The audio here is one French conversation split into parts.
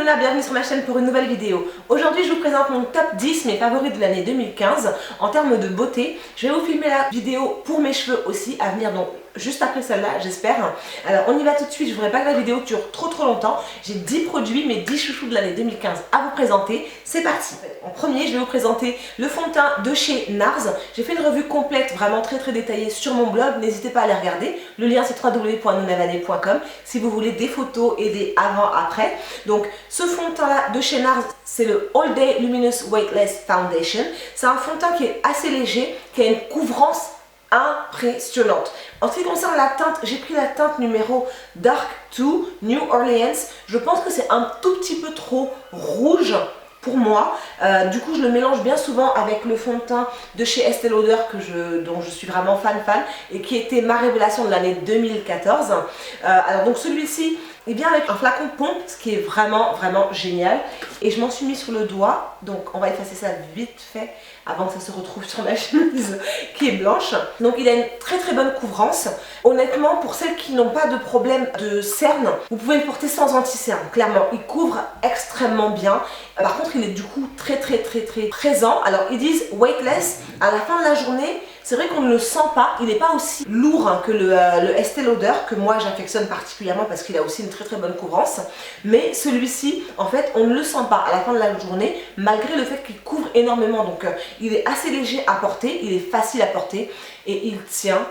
Luna, bienvenue sur ma chaîne pour une nouvelle vidéo. Aujourd'hui je vous présente mon top 10 mes favoris de l'année 2015 en termes de beauté. Je vais vous filmer la vidéo pour mes cheveux aussi à venir, donc juste après celle-là j'espère. Alors on y va tout de suite, je ne voudrais pas que la vidéo dure trop longtemps. J'ai 10 produits, mes 10 chouchous de l'année 2015 à vous présenter. C'est parti. En premier je vais vous présenter le fond de teint de chez NARS. J'ai fait une revue complète vraiment très détaillée sur mon blog, n'hésitez pas à aller regarder. Le lien c'est www.nonavané.com si vous voulez des photos et des avant-après. Donc ce fond de teint là de chez NARS, c'est le All Day Luminous Weightless Foundation. C'est un fond de teint qui est assez léger, qui a une couvrance impressionnante. En ce qui concerne la teinte, j'ai pris la teinte numéro Dark 2 New Orleans. Je pense que c'est un tout petit peu trop rouge pour moi, du coup je le mélange bien souvent avec le fond de teint de chez Estée Lauder dont je suis vraiment fan et qui était ma révélation de l'année 2014. Alors donc celui-ci est bien avec un flacon pompe, ce qui est vraiment génial, et je m'en suis mis sur le doigt, donc on va effacer ça vite fait avant que ça se retrouve sur ma chemise qui est blanche. Donc il a une très bonne couvrance. Honnêtement, pour celles qui n'ont pas de problème de cerne, vous pouvez le porter sans anti-cerne, clairement. Il couvre extrêmement bien. Par contre, il est du coup très présent. Alors ils disent weightless, à la fin de la journée, c'est vrai qu'on ne le sent pas, il n'est pas aussi lourd que le Estée Lauder, que moi j'affectionne particulièrement parce qu'il a aussi une très bonne couvrance. Mais celui-ci, en fait, on ne le sent pas à la fin de la journée, malgré le fait qu'il couvre énormément. Donc il est assez léger à porter, il est facile à porter et il tient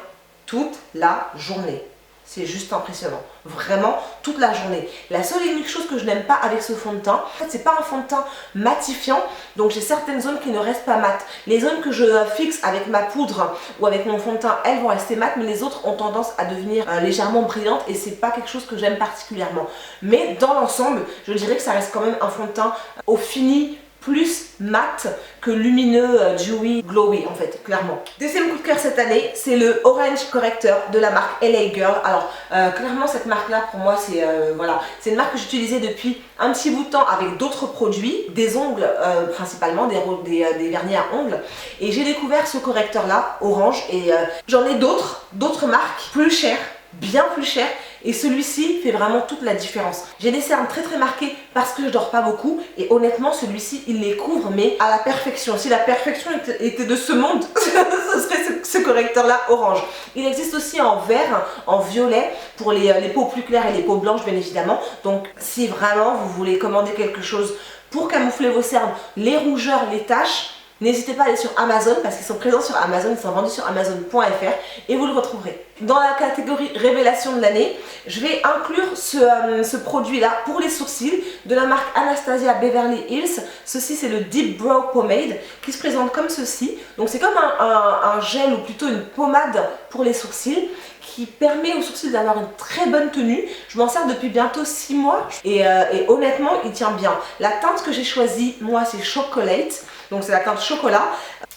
toute la journée. C'est juste impressionnant, vraiment toute la journée. La seule et unique chose que je n'aime pas avec ce fond de teint, en fait c'est pas un fond de teint matifiant, donc j'ai certaines zones qui ne restent pas mates. Les zones que je fixe avec ma poudre ou avec mon fond de teint, elles vont rester mates, mais les autres ont tendance à devenir légèrement brillantes et c'est pas quelque chose que j'aime particulièrement. Mais dans l'ensemble, je dirais que ça reste quand même un fond de teint au fini, plus mat que lumineux, dewy, glowy en fait, clairement. Deuxième coup de cœur cette année, c'est le Orange Corrector de la marque LA Girl. Alors clairement cette marque là pour moi c'est voilà, c'est une marque que j'utilisais depuis un petit bout de temps avec d'autres produits, des ongles principalement, des vernis à ongles, et j'ai découvert ce correcteur là, Orange, et j'en ai d'autres marques plus chères, bien plus cher, et celui-ci fait vraiment toute la différence. J'ai des cernes très marquées parce que je dors pas beaucoup, et honnêtement celui-ci il les couvre mais à la perfection. Si la perfection était de ce monde, ce serait ce correcteur là Orange. Il existe aussi en vert, en violet pour les peaux plus claires et les peaux blanches bien évidemment. Donc si vraiment vous voulez commander quelque chose pour camoufler vos cernes, les rougeurs, les taches, n'hésitez pas à aller sur Amazon parce qu'ils sont présents sur Amazon, ils sont vendus sur Amazon.fr et vous le retrouverez. Dans la catégorie révélation de l'année, je vais inclure ce produit là pour les sourcils de la marque Anastasia Beverly Hills. Ceci c'est le Deep Brow Pomade qui se présente comme ceci. Donc c'est comme un gel ou plutôt une pommade pour les sourcils qui permet aux sourcils d'avoir une très bonne tenue. Je m'en sers depuis bientôt 6 mois et honnêtement il tient bien. La teinte que j'ai choisie moi c'est Chocolate, donc c'est la teinte chocolat.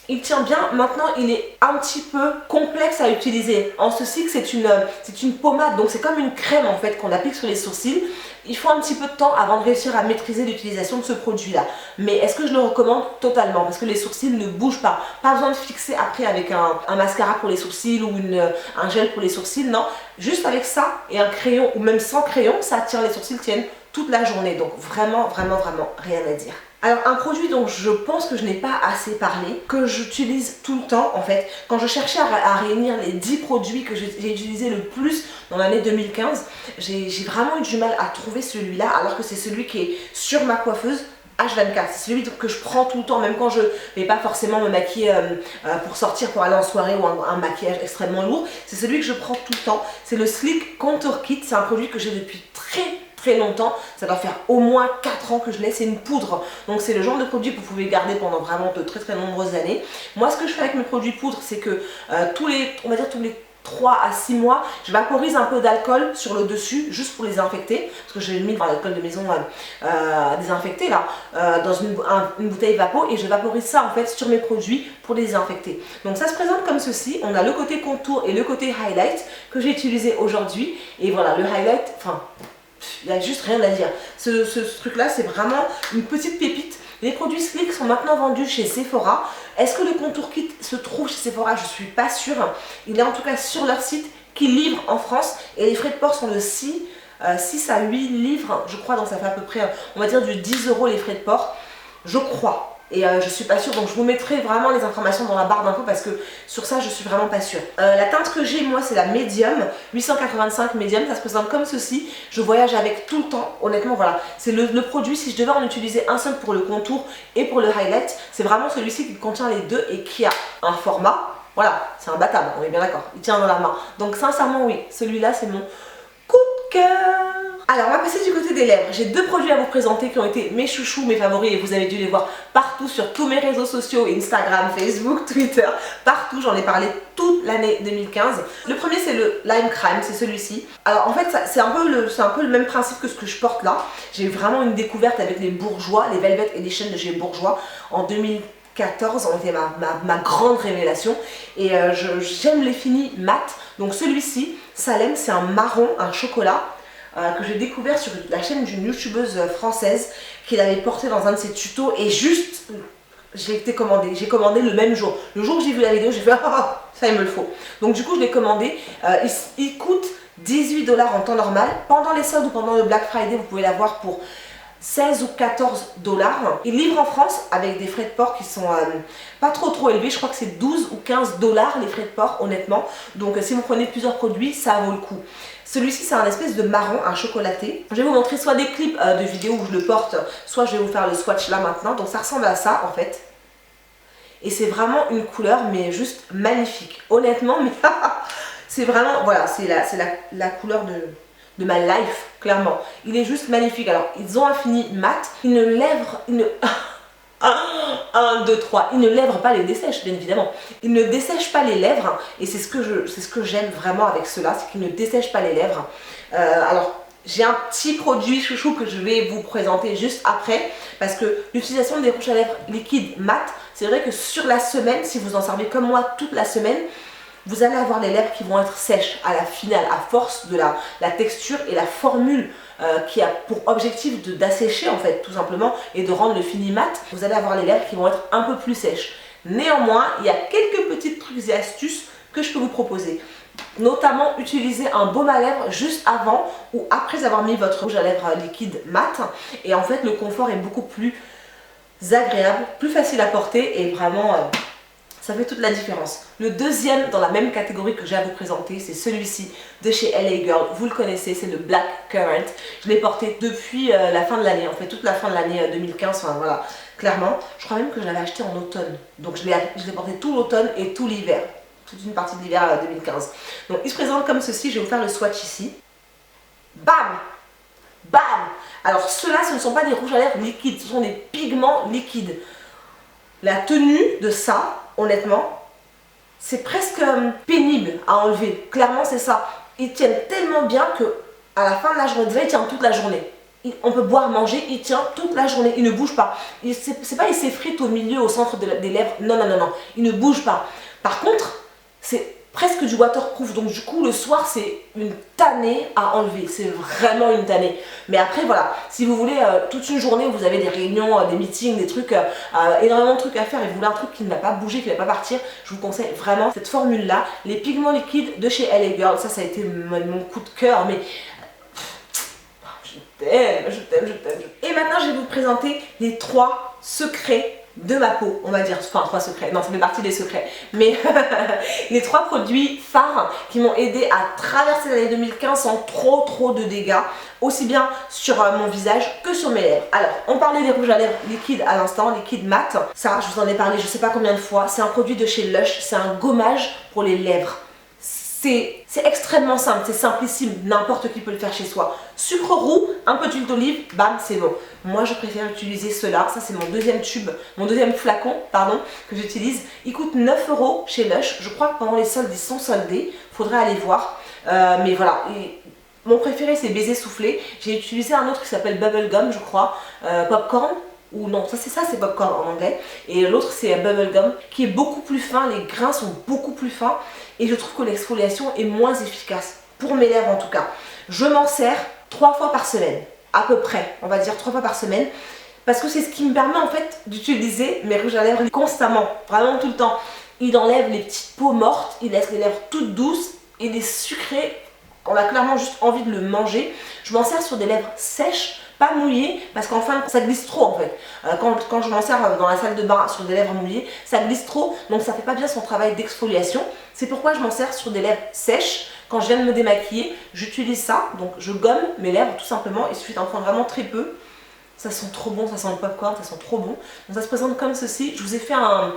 Il tient bien. Maintenant il est un petit peu complexe à utiliser en ceci que c'est une pommade, donc c'est comme une crème en fait qu'on applique sur les sourcils. Il faut un petit peu de temps avant de réussir à maîtriser l'utilisation de ce produit là, mais est-ce que je le recommande? Totalement, parce que les sourcils ne bougent pas besoin de fixer après avec un mascara pour les sourcils ou un gel pour les sourcils, non, juste avec ça et un crayon ou même sans crayon, ça tient, les sourcils tiennent toute la journée, donc vraiment rien à dire. Alors un produit dont je pense que je n'ai pas assez parlé, que j'utilise tout le temps en fait, quand je cherchais à réunir les 10 produits que j'ai utilisé le plus dans l'année 2015, j'ai vraiment eu du mal à trouver celui-là, alors que c'est celui qui est sur ma coiffeuse H24, c'est celui que je prends tout le temps, même quand je ne vais pas forcément me maquiller pour sortir, pour aller en soirée ou un maquillage extrêmement lourd, c'est celui que je prends tout le temps, c'est le Sleek Contour Kit, c'est un produit que j'ai depuis très longtemps, ça doit faire au moins 4 ans que je l'ai, c'est une poudre, donc c'est le genre de produit que vous pouvez garder pendant vraiment de très nombreuses années. Moi ce que je fais avec mes produits poudre, c'est que on va dire tous les 3 à 6 mois, je vaporise un peu d'alcool sur le dessus juste pour les désinfecter, parce que j'ai mis dans l'alcool de maison désinfecté là, dans une bouteille vapo, et je vaporise ça en fait sur mes produits pour les désinfecter. Donc ça se présente comme ceci, on a le côté contour et le côté highlight que j'ai utilisé aujourd'hui, et voilà le highlight, enfin il n'y a juste rien à dire. Ce truc là c'est vraiment une petite pépite. Les produits Sleek sont maintenant vendus chez Sephora. Est-ce que le contour kit se trouve chez Sephora? Je ne suis pas sûre. Il est en tout cas sur leur site qui livre en France et les frais de port sont de 6 6 à 8 livres, je crois, donc ça fait à peu près, on va dire du 10 € les frais de port, je crois. Et je suis pas sûre, donc je vous mettrai vraiment les informations dans la barre d'infos parce que sur ça je suis vraiment pas sûre. La teinte que j'ai moi c'est la Medium, 885 Medium, ça se présente comme ceci. Je voyage avec tout le temps, honnêtement voilà. C'est le produit, si je devais en utiliser un seul pour le contour et pour le highlight, c'est vraiment celui-ci qui contient les deux et qui a un format, voilà, c'est imbattable, on est bien d'accord, il tient dans la main. Donc sincèrement oui, celui-là c'est mon coup de cœur. Alors on va passer du côté des lèvres. J'ai deux produits à vous présenter qui ont été mes chouchous, mes favoris et vous avez dû les voir partout sur tous mes réseaux sociaux, Instagram, Facebook, Twitter, partout, j'en ai parlé toute l'année 2015. Le premier c'est le Lime Crime, c'est celui-ci. Alors en fait c'est un peu le même principe que ce que je porte là. J'ai eu vraiment une découverte avec les Bourjois, les Velvet Edition de chez Bourjois en 2014, ont été ma grande révélation et j'aime les finis mat. Donc celui-ci, Salem, c'est un marron, un chocolat que j'ai découvert sur la chaîne d'une youtubeuse française qui l'avait porté dans un de ses tutos et juste j'ai commandé le même jour. Le jour où j'ai vu la vidéo, j'ai fait ah, ça il me le faut. Donc du coup je l'ai commandé, il coûte 18 $ en temps normal. Pendant les soldes ou pendant le Black Friday, vous pouvez l'avoir pour 16 ou 14 $. Il livre en France avec des frais de port qui sont pas trop élevés. Je crois que c'est 12 ou 15 $ les frais de port honnêtement. Donc si vous prenez plusieurs produits, ça vaut le coup. Celui-ci c'est un espèce de marron, un chocolaté. Je vais vous montrer soit des clips de vidéos où je le porte, soit je vais vous faire le swatch là maintenant. Donc ça ressemble à ça en fait. Et c'est vraiment une couleur mais juste magnifique. Honnêtement, mais c'est vraiment, voilà, c'est la couleur de ma life, clairement. Il est juste magnifique. Alors, ils ont un fini mat, une lèvre, une... 1, 2, 3. Il ne lèvre pas les dessèche, bien évidemment. Il ne dessèche pas les lèvres. Et c'est ce que j'aime vraiment avec cela, c'est qu'il ne dessèche pas les lèvres. Alors, j'ai un petit produit chouchou que je vais vous présenter juste après. Parce que l'utilisation des rouges à lèvres liquides mat, c'est vrai que sur la semaine, si vous en servez comme moi toute la semaine, vous allez avoir les lèvres qui vont être sèches à la finale, à force de la texture et la formule qui a pour objectif d'assécher en fait tout simplement et de rendre le fini mat. Vous allez avoir les lèvres qui vont être un peu plus sèches. Néanmoins, il y a quelques petits trucs et astuces que je peux vous proposer. Notamment utiliser un baume à lèvres juste avant ou après avoir mis votre rouge à lèvres liquide mat. Et en fait le confort est beaucoup plus agréable, plus facile à porter et vraiment... ça fait toute la différence. Le deuxième dans la même catégorie que j'ai à vous présenter, c'est celui-ci de chez LA Girl. Vous le connaissez, c'est le Black Currant. Je l'ai porté depuis la fin de l'année, en fait toute la fin de l'année 2015, enfin voilà, clairement. Je crois même que je l'avais acheté en automne. Donc je l'ai porté tout l'automne et tout l'hiver. Toute une partie de l'hiver 2015. Donc il se présente comme ceci, je vais vous faire le swatch ici. Bam! Bam! Alors ceux-là, ce ne sont pas des rouges à lèvres liquides, ce sont des pigments liquides. La tenue de ça, honnêtement, c'est presque pénible à enlever. Clairement, c'est ça. Ils tiennent tellement bien que à la fin de la journée, déjà, ils tiennent toute la journée. On peut boire, manger, il tient toute la journée. Il ne bouge pas. C'est pas il s'effrite au milieu, au centre des lèvres. Non, non, non, non. Il ne bouge pas. Par contre, c'est presque du waterproof. Donc du coup, le soir, c'est une tannée à enlever. C'est vraiment une tannée. Mais après, voilà. Si vous voulez toute une journée où vous avez des réunions, des meetings, des trucs, énormément de trucs à faire et vous voulez un truc qui ne va pas bouger, qui ne va pas partir, je vous conseille vraiment cette formule-là. Les pigments liquides de chez LA Girl. Ça a été mon coup de cœur. Mais je t'aime, je t'aime, je t'aime. Et maintenant, je vais vous présenter les 3 secrets de ma peau, on va dire, enfin 3 secrets, non ça fait partie des secrets, mais les 3 produits phares qui m'ont aidé à traverser l'année 2015 sans trop de dégâts, aussi bien sur mon visage que sur mes lèvres. Alors, on parlait des rouges à lèvres liquides à l'instant, liquide mat, ça je vous en ai parlé je sais pas combien de fois, c'est un produit de chez Lush, c'est un gommage pour les lèvres. C'est extrêmement simple, c'est simplissime, n'importe qui peut le faire chez soi. Sucre roux, un peu d'huile d'olive, bam, c'est bon. Moi, je préfère utiliser cela. Ça, c'est mon deuxième tube, mon deuxième flacon, pardon, que j'utilise. Il coûte 9 € chez Lush. Je crois que pendant les soldes, ils sont soldés. Faudrait aller voir. Mais voilà. Et mon préféré, c'est baiser soufflé. J'ai utilisé un autre qui s'appelle Bubblegum, je crois. Popcorn. Ou non, ça c'est popcorn en anglais. Et l'autre, c'est Bubblegum, qui est beaucoup plus fin. Les grains sont beaucoup plus fins. Et je trouve que l'exfoliation est moins efficace. Pour mes lèvres, en tout cas. Je m'en sers 3 fois par semaine. À peu près, on va dire 3 fois par semaine, parce que c'est ce qui me permet en fait d'utiliser mes rouges à lèvres constamment, vraiment tout le temps. Il enlève les petites peaux mortes, il laisse les lèvres toutes douces et les sucrées. on a clairement juste envie de le manger. Je m'en sers sur des lèvres sèches, pas mouillées, parce qu'enfin ça glisse trop en fait. Quand je m'en sers dans la salle de bain sur des lèvres mouillées, ça glisse trop, donc ça fait pas bien son travail d'exfoliation. C'est pourquoi je m'en sers sur des lèvres sèches. Quand je viens de me démaquiller, j'utilise ça, donc je gomme mes lèvres tout simplement, il suffit d'en prendre vraiment très peu. Ça sent trop bon, ça sent le popcorn, ça sent trop bon. Donc ça se présente comme ceci. Je vous ai fait un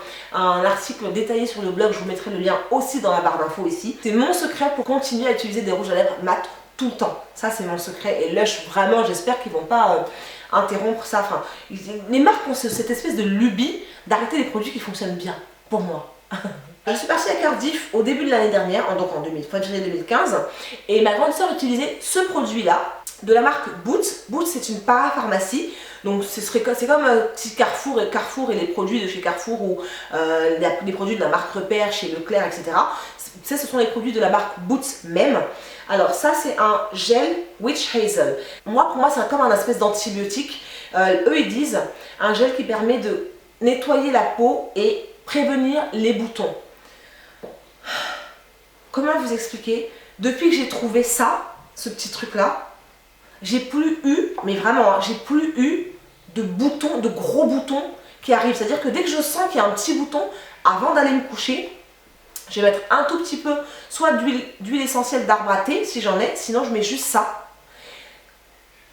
article détaillé sur le blog, je vous mettrai le lien aussi dans la barre d'infos ici. C'est mon secret pour continuer à utiliser des rouges à lèvres mat tout le temps. Ça c'est mon secret et Lush, vraiment j'espère qu'ils vont pas interrompre ça. Enfin, les marques ont cette espèce de lubie d'arrêter les produits qui fonctionnent bien, pour moi. Je suis partie à Cardiff au début de l'année dernière, donc en février 2015, et ma grande soeur utilisait ce produit-là, de la marque Boots. Boots c'est une parapharmacie, donc c'est comme un petit Carrefour et les produits de chez Carrefour ou les produits de la marque Repère chez Leclerc, etc. Ce sont les produits de la marque Boots même. Alors ça c'est un gel Witch Hazel. Pour moi c'est comme un espèce d'antibiotique. Eux ils disent un gel qui permet de nettoyer la peau et prévenir les boutons. Comment vous expliquer? Depuis que j'ai trouvé ça, ce petit truc là, j'ai plus eu, mais vraiment, hein, j'ai plus eu de boutons, de gros boutons qui arrivent. C'est-à-dire que dès que je sens qu'il y a un petit bouton, avant d'aller me coucher, je vais mettre un tout petit peu, soit d'huile essentielle d'arbre à thé, si j'en ai, sinon je mets juste ça.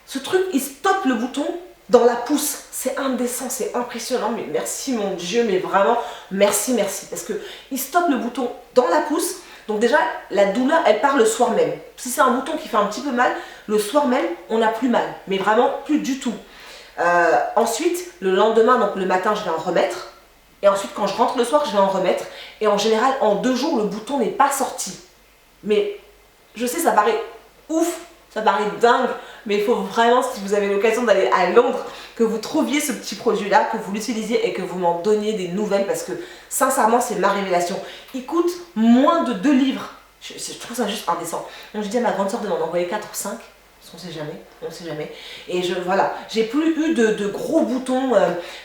Ce truc, il stoppe le bouton dans la pousse. C'est indécent, c'est impressionnant, mais merci mon Dieu, mais vraiment, merci, merci. Parce que il stoppe le bouton dans la pousse. Donc déjà, la douleur, elle part le soir même. Si c'est un bouton qui fait un petit peu mal, le soir même, on n'a plus mal. Mais vraiment, plus du tout. Ensuite, le lendemain, donc le matin, je vais en remettre. Et ensuite, quand je rentre le soir, je vais en remettre. Et en général, en 2 jours, le bouton n'est pas sorti. Mais je sais, ça paraît ouf, ça paraît dingue. Mais il faut vraiment, si vous avez l'occasion d'aller à Londres, que vous trouviez ce petit produit-là, que vous l'utilisiez et que vous m'en donniez des nouvelles. Parce que sincèrement, c'est ma révélation. Il coûte moins de 2 livres. Je trouve ça juste indécent. Donc je dis à ma grande soeur de m'en envoyer 4 ou 5. On sait jamais, on sait jamais. Et voilà, j'ai plus eu de gros boutons.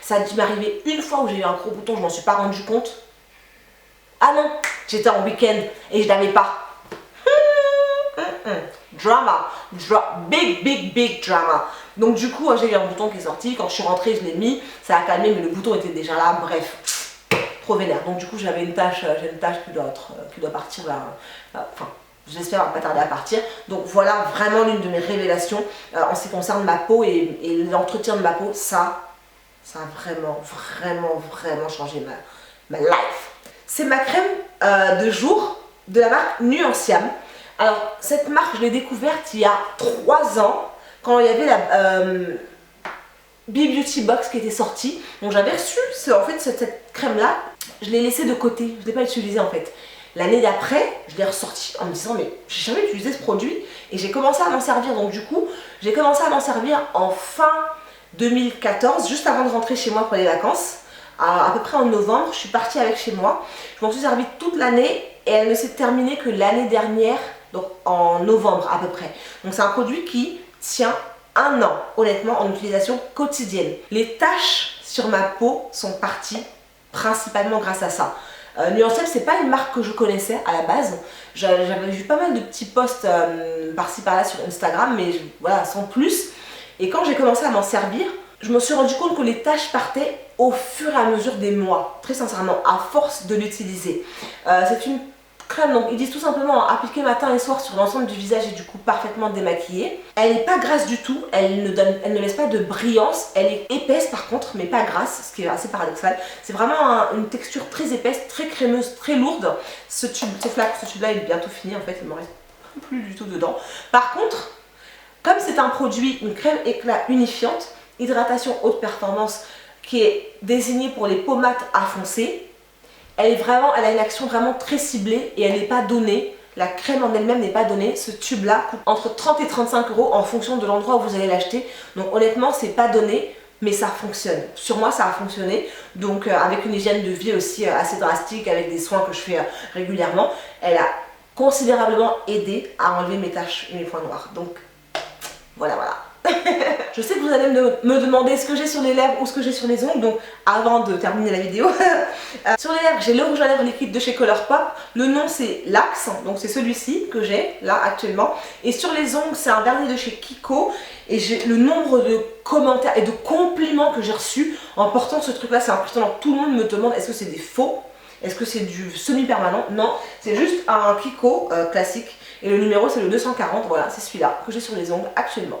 Ça a dû m'arriver une fois où j'ai eu un gros bouton, je m'en suis pas rendu compte. Ah non, j'étais en week-end et je l'avais pas. Drama, big drama. Donc du coup, j'ai eu un bouton qui est sorti. Quand je suis rentrée, je l'ai mis. Ça a calmé, mais le bouton était déjà là. Bref, trop vénère. Donc du coup, j'ai une tâche qui doit partir là. Enfin, j'espère pas tarder à partir. Donc voilà vraiment l'une de mes révélations en ce qui concerne ma peau et l'entretien de ma peau. Ça a vraiment changé ma life. C'est ma crème de jour de la marque Nuanciam. Alors cette marque, je l'ai découverte il y a 3 ans quand il y avait la Beauty Box qui était sortie. Donc j'avais reçu en fait cette crème là. Je l'ai laissée de côté, je ne l'ai pas utilisée en fait. L'année d'après, je l'ai ressorti en me disant mais j'ai jamais utilisé ce produit et j'ai commencé à m'en servir. Donc du coup, j'ai commencé à m'en servir en fin 2014, juste avant de rentrer chez moi pour les vacances. À peu près en novembre, je suis partie avec chez moi. Je m'en suis servie toute l'année et elle ne s'est terminée que l'année dernière, donc en novembre à peu près. Donc c'est un produit qui tient 1 an, honnêtement, en utilisation quotidienne. Les taches sur ma peau sont parties principalement grâce à ça. Nuanciam, c'est pas une marque que je connaissais à la base. J'avais vu pas mal de petits posts par-ci par-là sur Instagram, mais voilà, sans plus. Et quand j'ai commencé à m'en servir, je me suis rendu compte que les taches partaient au fur et à mesure des mois, très sincèrement, à force de l'utiliser. C'est une crème, donc ils disent tout simplement appliquer matin et soir sur l'ensemble du visage et du coup parfaitement démaquillée. Elle n'est pas grasse du tout, elle ne laisse pas de brillance, elle est épaisse par contre, mais pas grasse, ce qui est assez paradoxal. C'est vraiment une texture très épaisse, très crémeuse, très lourde. Ce tube-là est bientôt fini en fait, il ne me reste plus du tout dedans. Par contre, comme c'est un produit, une crème éclat unifiante, hydratation haute performance qui est désignée pour les peaux mates à foncer, elle a une action vraiment très ciblée et elle n'est pas donnée. La crème en elle-même n'est pas donnée. Ce tube-là coûte entre 30 et 35 € en fonction de l'endroit où vous allez l'acheter. Donc honnêtement, c'est pas donné, mais ça fonctionne. Sur moi, ça a fonctionné. Donc avec une hygiène de vie aussi assez drastique, avec des soins que je fais régulièrement, elle a considérablement aidé à enlever mes taches et mes points noirs. Donc voilà. Je sais que vous allez me demander ce que j'ai sur les lèvres ou ce que j'ai sur les ongles, donc avant de terminer la vidéo. Sur les lèvres, j'ai le rouge à lèvres liquide de chez Colourpop. Le nom c'est l'Axe, donc c'est celui-ci que j'ai là actuellement. Et sur les ongles, c'est un vernis de chez Kiko. Et j'ai le nombre de commentaires et de compliments que j'ai reçus en portant ce truc là, c'est impressionnant. Tout le monde me demande est-ce que c'est des faux, est-ce que c'est du semi-permanent. Non, c'est juste un Kiko classique. Et le numéro c'est le 240, voilà, c'est celui-là que j'ai sur les ongles actuellement.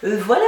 Voilà.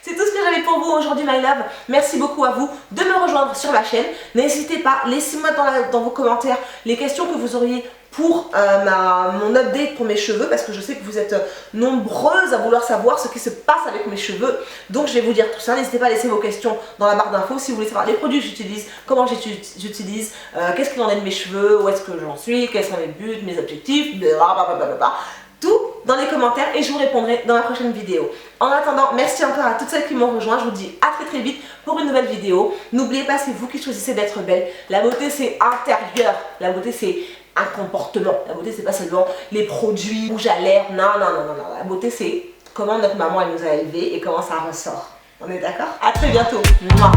C'est tout ce que j'avais pour vous aujourd'hui, my love. Merci beaucoup à vous de me rejoindre sur ma chaîne. N'hésitez pas, laissez-moi dans vos commentaires les questions que vous auriez pour mon update pour mes cheveux, parce que je sais que vous êtes nombreuses à vouloir savoir ce qui se passe avec mes cheveux. Donc je vais vous dire tout ça. N'hésitez pas à laisser vos questions dans la barre d'infos si vous voulez savoir les produits que j'utilise, comment j'utilise, qu'est-ce qu'il en est de mes cheveux, où est-ce que j'en suis, quels sont mes buts, mes objectifs, blablabla. Tout dans les commentaires et je vous répondrai dans la prochaine vidéo. En attendant, merci encore à toutes celles qui m'ont rejoint. Je vous dis à très vite pour une nouvelle vidéo. N'oubliez pas, c'est vous qui choisissez d'être belle. La beauté, c'est intérieur. La beauté, c'est un comportement. La beauté, c'est pas seulement les produits rouges à lèvres. Non. La beauté, c'est comment notre maman elle nous a élevés et comment ça ressort. On est d'accord? À très bientôt. Mouah.